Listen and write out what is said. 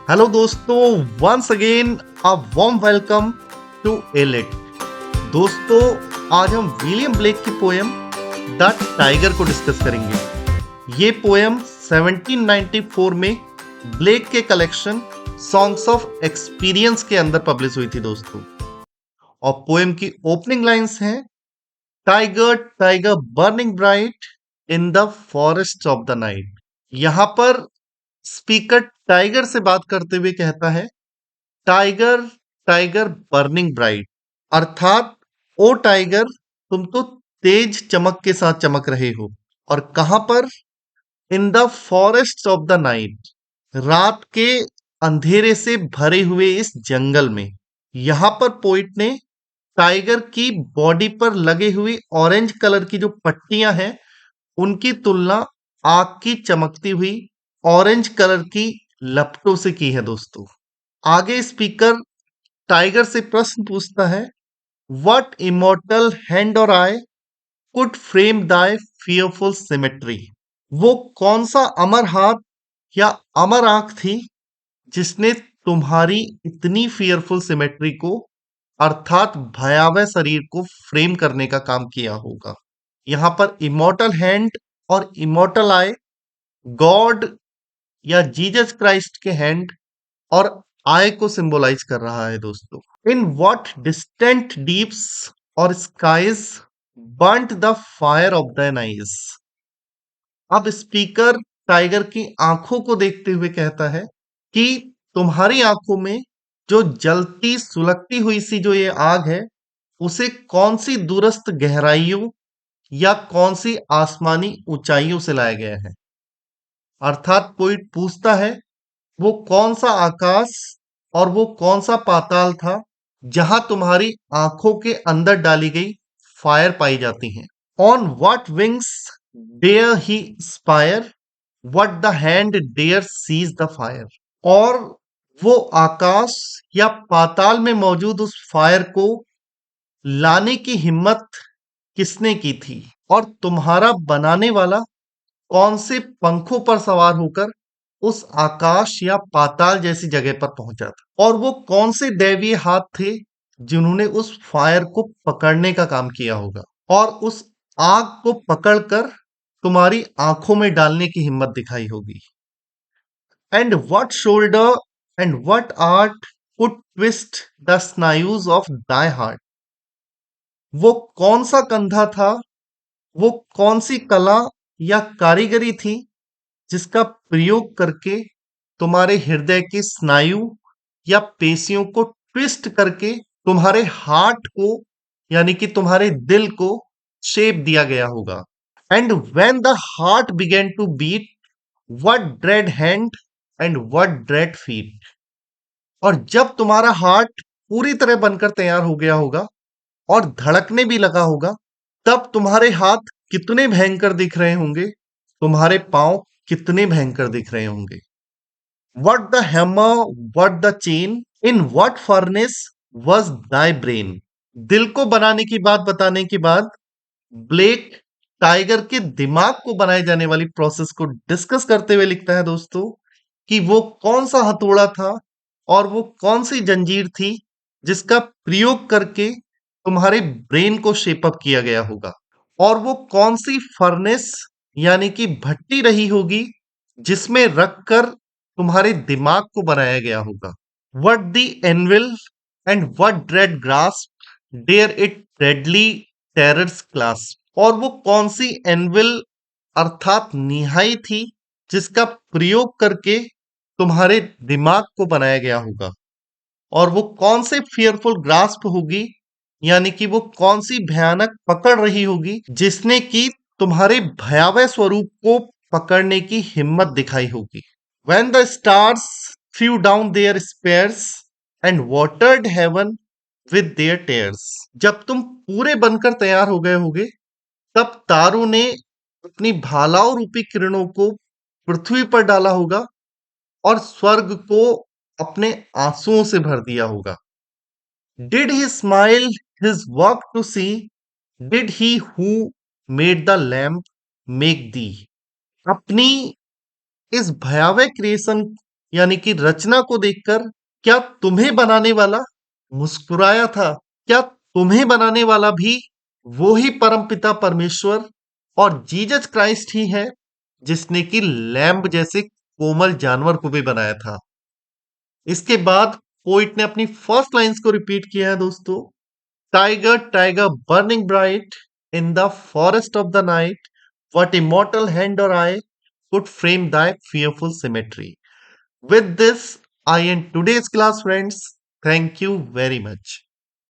Hello दोस्तों, once again a warm welcome to elite. दोस्तों, आज हम विलियम ब्लेक की पोयम द टाइगर को डिस्कस करेंगे। ये पोयम 1794 में ब्लेक के कलेक्शन सॉन्ग्स ऑफ एक्सपीरियंस के अंदर पब्लिश हुई थी दोस्तों। और पोयम की ओपनिंग लाइंस हैं, tiger tiger burning bright in the forest of the night. यहाँ पर स्पीकर टाइगर से बात करते हुए कहता है, टाइगर टाइगर बर्निंग ब्राइट, अर्थात ओ टाइगर, तुम तो तेज चमक के साथ चमक रहे हो। और कहां पर? In the forest of the night, रात के अंधेरे से भरे हुए इस जंगल में। यहां पर पोइट ने टाइगर की बॉडी पर लगे हुई ऑरेंज कलर की जो पट्टियां हैं उनकी तुलना आग की चमकती हुई ऑरेंज कलर की लपटों से की है दोस्तों। आगे स्पीकर टाइगर से प्रश्न पूछता है, वट इमोर्टल हैंड और I could frame Dai fearful symmetry. वो कौन सा अमर हाथ या अमर आंख थी जिसने तुम्हारी इतनी फियरफुल सिमेट्री को, अर्थात भयावह शरीर को फ्रेम करने का काम किया होगा। यहां पर इमोर्टल हैंड और इमोर्टल आई गॉड या जीसस क्राइस्ट के हैंड और आय को सिंबलाइज कर रहा है दोस्तों। इन व्हाट डिस्टेंट डीप्स और skies burnt the fire of thine eyes. अब स्पीकर टाइगर की आंखों को देखते हुए कहता है कि तुम्हारी आंखों में जो जलती सुलगती हुई सी जो ये आग है, उसे कौन सी दूरस्थ गहराइयों या कौन सी आसमानी ऊंचाइयों से लाया गया है। अर्थात कोई पूछता है, वो कौन सा आकाश और वो कौन सा पाताल था जहां तुम्हारी आंखों के अंदर डाली गई फायर पाई जाती है। On what wings dare he spire, what the hand dare seize the fire. और वो आकाश या पाताल में मौजूद उस फायर को लाने की हिम्मत किसने की थी, और तुम्हारा बनाने वाला कौन से पंखों पर सवार होकर उस आकाश या पाताल जैसी जगह पर पहुंचा था, और वो कौन से दैवीय हाथ थे जिन्होंने उस फायर को पकड़ने का काम किया होगा और उस आग को पकड़कर तुम्हारी आंखों में डालने की हिम्मत दिखाई होगी। And what shoulder and what art could twist the sinews of thy heart. वो कौन सा कंधा था, वो कौन सी कला या कारीगरी थी जिसका प्रयोग करके तुम्हारे हृदय के स्नायु या पेशियों को ट्विस्ट करके तुम्हारे हार्ट को, यानी कि तुम्हारे दिल को शेप दिया गया होगा। And when the heart began to beat, what dread hand and what dread feet. और जब तुम्हारा हार्ट पूरी तरह बनकर तैयार हो गया होगा और धड़कने भी लगा होगा, तब तुम्हारे हाथ कितने भयंकर दिख रहे होंगे, तुम्हारे पांव कितने भयंकर दिख रहे होंगे। What the hammer, what the chain, in what furnace was thy brain। दिल को बनाने की बात बताने के बाद ब्लेक टाइगर के दिमाग को बनाए जाने वाली प्रोसेस को डिस्कस करते हुए लिखता है दोस्तों कि वो कौन सा हथौड़ा था और वो कौन सी जंजीर थी जिसका प्रयोग करके तुम्हारे ब्रेन को शेप अप किया गया होगा, और वो कौन सी फर्नेस यानी कि भट्टी रही होगी जिसमें रखकर तुम्हारे दिमाग को बनाया गया होगा। What the anvil and what dread grasp dare it deadly terrors clasp. और वो कौन सी एनविल अर्थात निहाई थी जिसका प्रयोग करके तुम्हारे दिमाग को बनाया गया होगा, और वो कौन से फियरफुल ग्रास्प होगी, यानी कि वो कौन सी भयानक पकड़ रही होगी जिसने कि तुम्हारे भयावह स्वरूप को पकड़ने की हिम्मत दिखाई होगी। When the stars threw down their spears and watered heaven with their tears। जब तुम पूरे बनकर तैयार हो गए होगे, तब तारों ने अपनी भालाओं रूपी किरणों को पृथ्वी पर डाला होगा और स्वर्ग को अपने आंसुओं से भर दिया होगा। Did he smile his work to see? Did he who made the lamp make thee। अपनी इस भयावह क्रिएशन यानी कि रचना को देखकर क्या तुम्हें बनाने वाला मुस्कुराया था? क्या तुम्हें बनाने वाला भी वो ही परमपिता परमेश्वर और जीसस क्राइस्ट ही है जिसने कि लैम्ब जैसे कोमल जानवर को भी बनाया था? इसके बाद पोइट ने अपनी फर्स्ट लाइंस को रिपीट किया है दोस्तों। Tiger tiger burning bright in the forest of the night, what immortal hand or eye could frame thy fearful symmetry? With this, I end today's class, friends. Thank you very much.